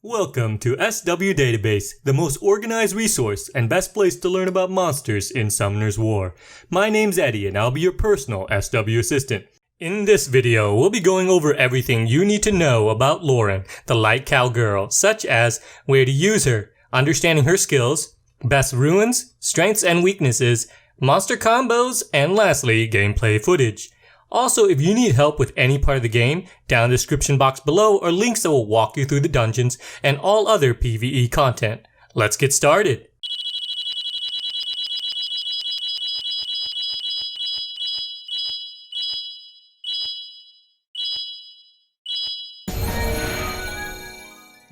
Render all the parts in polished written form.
Welcome to SW Database, the most organized resource and best place to learn about monsters in Summoner's War. My name's Eddie and I'll be your personal SW assistant. In this video, we'll be going over everything you need to know about Loren, the Light Cow girl, such as where to use her, understanding her skills, best runes, strengths and weaknesses, monster combos, and lastly, gameplay footage. Also, if you need help with any part of the game, down in the description box below are links that will walk you through the dungeons and all other PvE content. Let's get started!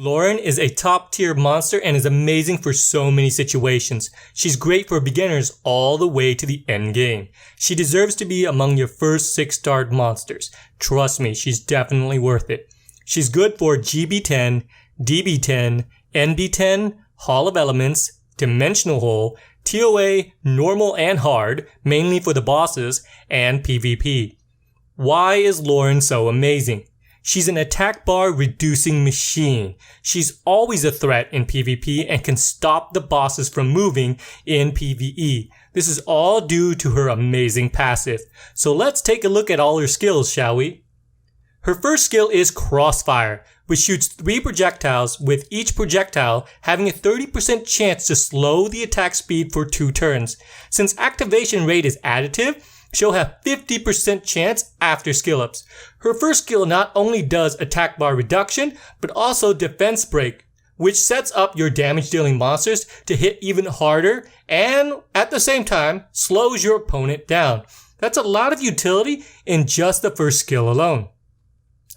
Loren is a top tier monster and is amazing for so many situations. She's great for beginners all the way to the end game. She deserves to be among your first 6-starred monsters. Trust me, she's definitely worth it. She's good for GB10, DB10, NB10, Hall of Elements, Dimensional Hole, TOA, Normal and Hard, mainly for the bosses, and PvP. Why is Loren so amazing? She's an attack bar reducing machine. She's always a threat in PvP and can stop the bosses from moving in PvE. This is all due to her amazing passive. So let's take a look at all her skills, shall we? Her first skill is Crossfire, which shoots 3 projectiles, with each projectile having a 30% chance to slow the attack speed for 2 turns. Since activation rate is additive, she'll have 50% chance after skill ups. Her first skill not only does attack bar reduction, but also defense break, which sets up your damage dealing monsters to hit even harder and at the same time slows your opponent down. That's a lot of utility in just the first skill alone.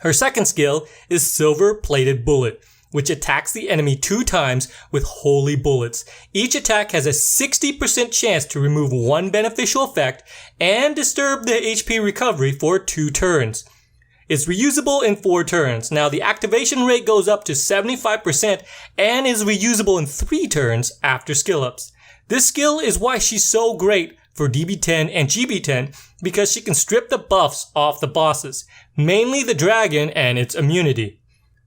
Her second skill is Silver Plated Bullet, which attacks the enemy 2 times with holy bullets. Each attack has a 60% chance to remove 1 beneficial effect and disturb the HP recovery for 2 turns. It's reusable in 4 turns. Now the activation rate goes up to 75% and is reusable in 3 turns after skill ups. This skill is why she's so great for DB10 and GB10 because she can strip the buffs off the bosses, mainly the dragon and its immunity.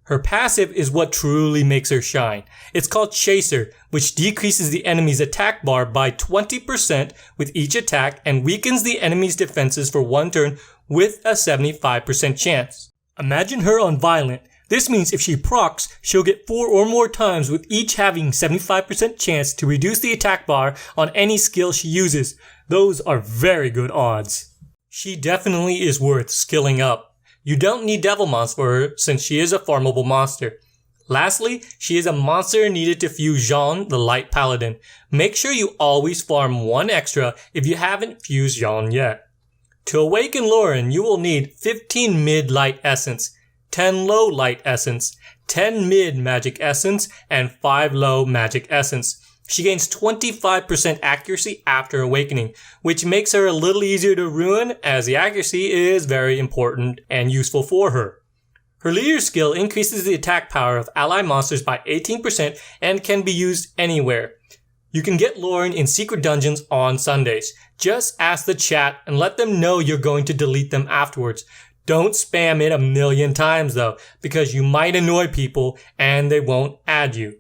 Her passive is what truly makes her shine. It's called Chaser, which decreases the enemy's attack bar by 20% with each attack and weakens the enemy's defenses for 1 turn with a 75% chance. Imagine her on Violent. This means if she procs, she'll get 4 or more times with each having 75% chance to reduce the attack bar on any skill she uses. Those are very good odds. She definitely is worth skilling up. You don't need Devilmons for her since she is a farmable monster. Lastly, she is a monster needed to fuse Rune the Light Paladin. Make sure you always farm 1 extra if you haven't fused Rune yet. To awaken Loren, you will need 15 mid light essence, 10 low light essence, 10 mid magic essence, and 5 low magic essence. She gains 25% accuracy after awakening, which makes her a little easier to ruin as the accuracy is very important and useful for her. Her leader skill increases the attack power of ally monsters by 18% and can be used anywhere. You can get Loren in secret dungeons on Sundays. Just ask the chat and let them know you're going to delete them afterwards. Don't spam it 1,000,000 times though, because you might annoy people and they won't add you.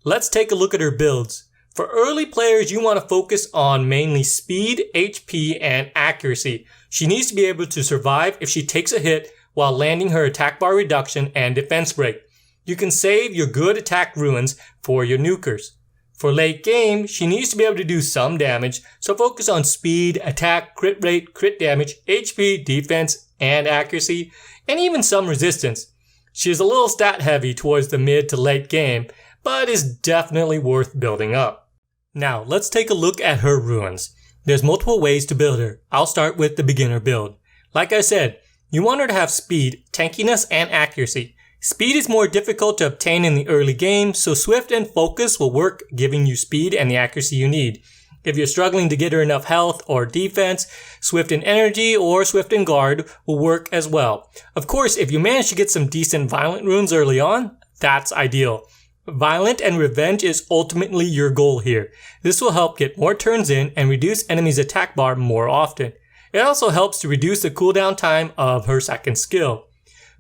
Let's take a look at her builds. For early players, you want to focus on mainly speed, HP, and accuracy. She needs to be able to survive if she takes a hit while landing her attack bar reduction and defense break. You can save your good attack runes for your nukers. For late game, she needs to be able to do some damage, so focus on speed, attack, crit rate, crit damage, HP, defense, and accuracy, and even some resistance. She is a little stat heavy towards the mid to late game, but is definitely worth building up. Now, let's take a look at her runes. There's multiple ways to build her. I'll start with the beginner build. Like I said, you want her to have speed, tankiness, and accuracy. Speed is more difficult to obtain in the early game, so Swift and Focus will work giving you speed and the accuracy you need. If you're struggling to get her enough health or defense, Swift and Energy or Swift and Guard will work as well. Of course, if you manage to get some decent Violent runes early on, that's ideal. Violent and Revenge is ultimately your goal here. This will help get more turns in and reduce enemies' attack bar more often. It also helps to reduce the cooldown time of her second skill.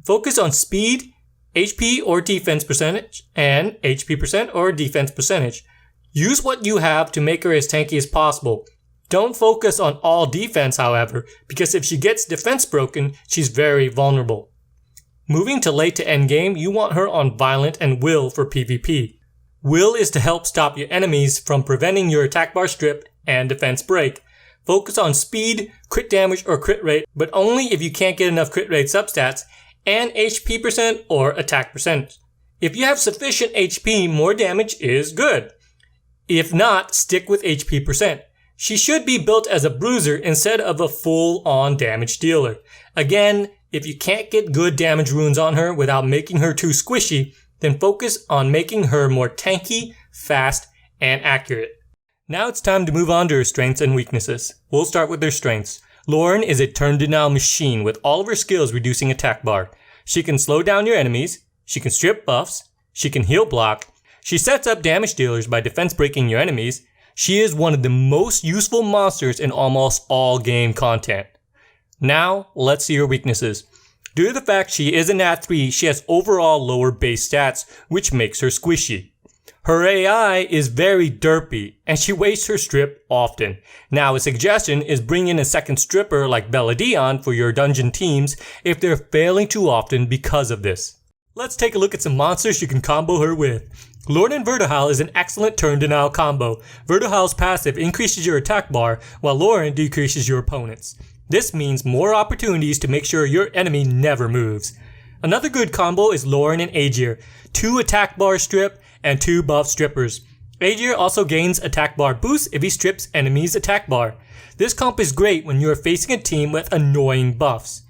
Focus on speed, HP or defense percentage, and HP percent or defense percentage. Use what you have to make her as tanky as possible. Don't focus on all defense, however, because if she gets defense broken, she's very vulnerable. Moving to late to end game, you want her on Violent and Will for PvP. Will is to help stop your enemies from preventing your attack bar strip and defense break. Focus on speed, crit damage, or crit rate, but only if you can't get enough crit rate substats, and HP percent or attack percentage. If you have sufficient HP, more damage is good. If not, stick with HP percent. She should be built as a bruiser instead of a full-on damage dealer. Again, if you can't get good damage runes on her without making her too squishy, then focus on making her more tanky, fast, and accurate. Now it's time to move on to her strengths and weaknesses. We'll start with her strengths. Loren is a turn denial machine with all of her skills reducing attack bar. She can slow down your enemies, she can strip buffs, she can heal block, she sets up damage dealers by defense breaking your enemies. She is one of the most useful monsters in almost all game content. Now, let's see her weaknesses. Due to the fact she is a Nat 3, she has overall lower base stats, which makes her squishy. Her AI is very derpy, and she wastes her strip often. Now, a suggestion is bring in a second stripper like Belladon for your dungeon teams if they're failing too often because of this. Let's take a look at some monsters you can combo her with. Loren Vertihile is an excellent turn denial combo. Vertihile's passive increases your attack bar, while Loren decreases your opponent's. This means more opportunities to make sure your enemy never moves. Another good combo is Loren and Aegir, 2 attack bar strip and 2 buff strippers. Aegir also gains attack bar boost if he strips enemies' attack bar. This comp is great when you are facing a team with annoying buffs.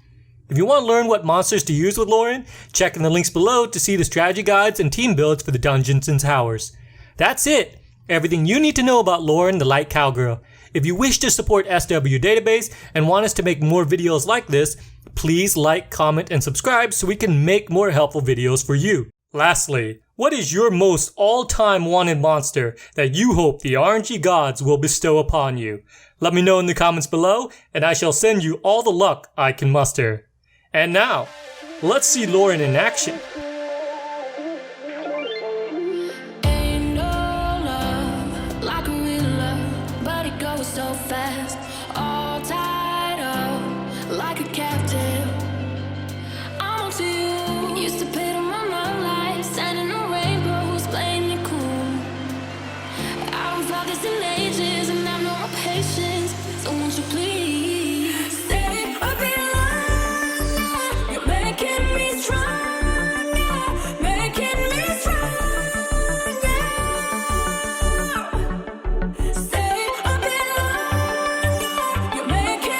If you want to learn what monsters to use with Loren, check in the links below to see the strategy guides and team builds for the dungeons and towers. That's it! Everything you need to know about Loren the Light Cowgirl. If you wish to support SW Database and want us to make more videos like this, please like, comment, and subscribe so we can make more helpful videos for you. Lastly, what is your most all-time wanted monster that you hope the RNG gods will bestow upon you? Let me know in the comments below, and I shall send you all the luck I can muster. And now, let's see Loren in action. Ain't no love like a real love, but it goes so fast. All tied up like a captive. I'm on to you. Used to pay to my life, standing on rainbows, playing it cool. I don't felt this in ages, and I have no more patience. So won't you please stay a bit longer? You're making me stronger, making me stronger. Stay a bit longer. You're making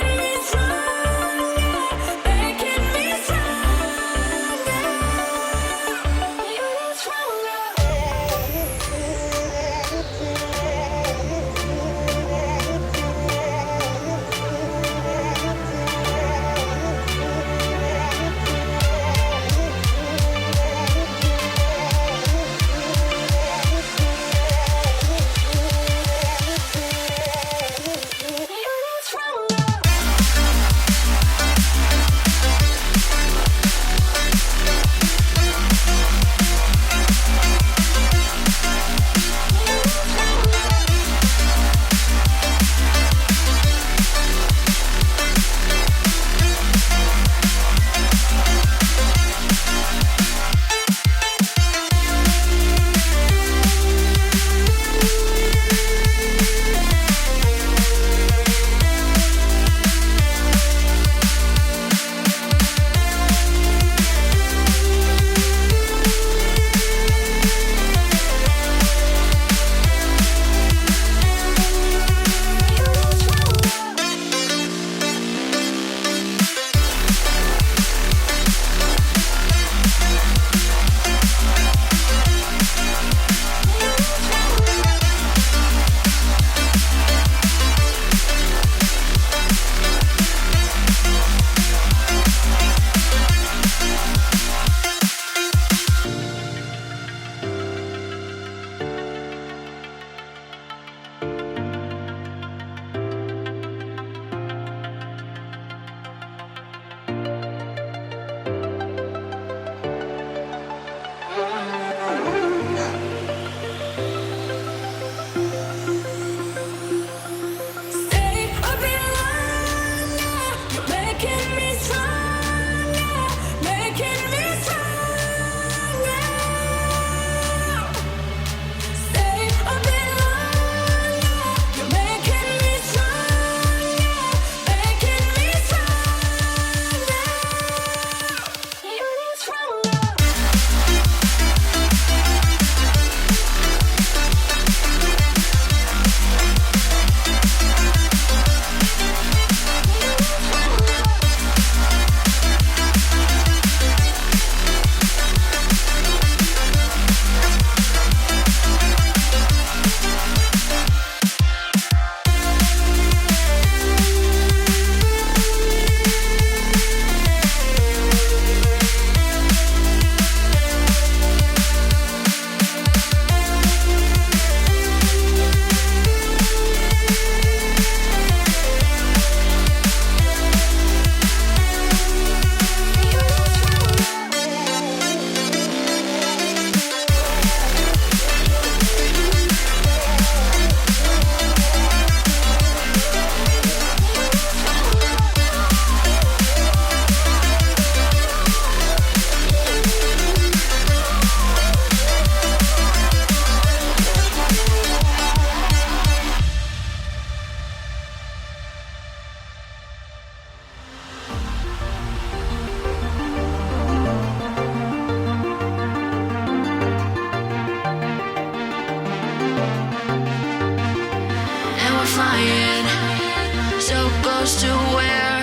close to where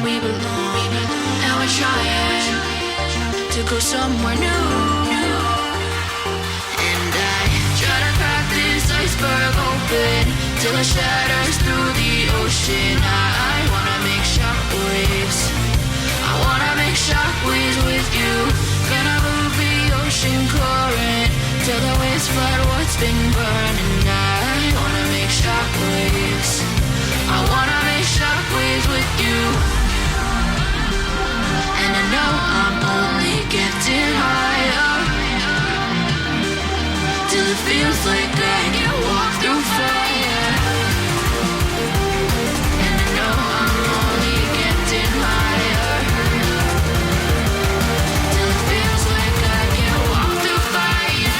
we belong, and we're trying to go somewhere new. And I try to crack this iceberg open till it shatters through the ocean. I wanna make shockwaves. I wanna make shockwaves with you. Gonna move the ocean current till the waves flood what's been burning. I wanna make shockwaves. I wanna make shockwaves with you. And I know I'm only getting higher till it feels like I can walk through fire. And I know I'm only getting higher till it feels like I can walk through fire.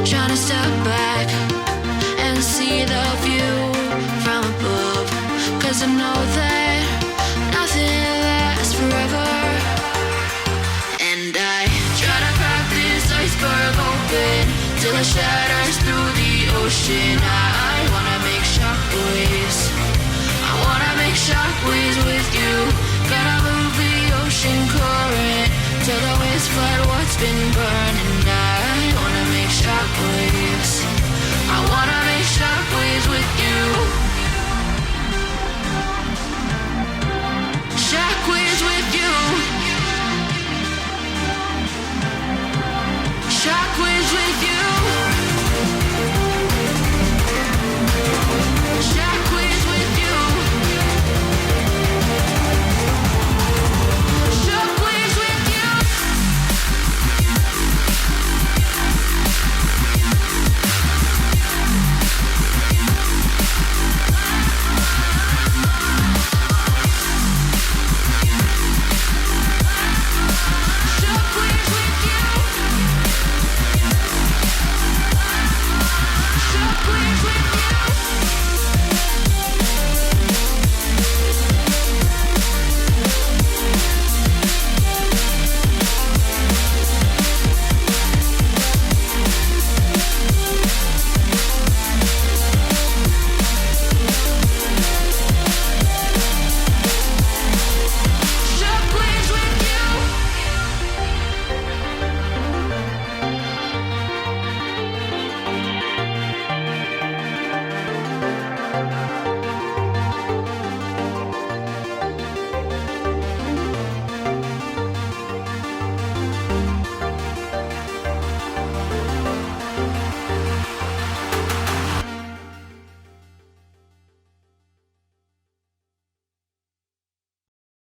Trying to step back and see the view from above, 'cause I know that nothing lasts forever. And I try to crack this iceberg open till it shatters through the ocean. I wanna make shockwaves. I wanna make shockwaves with you. Gonna move the ocean current till the waves flood what's been burned.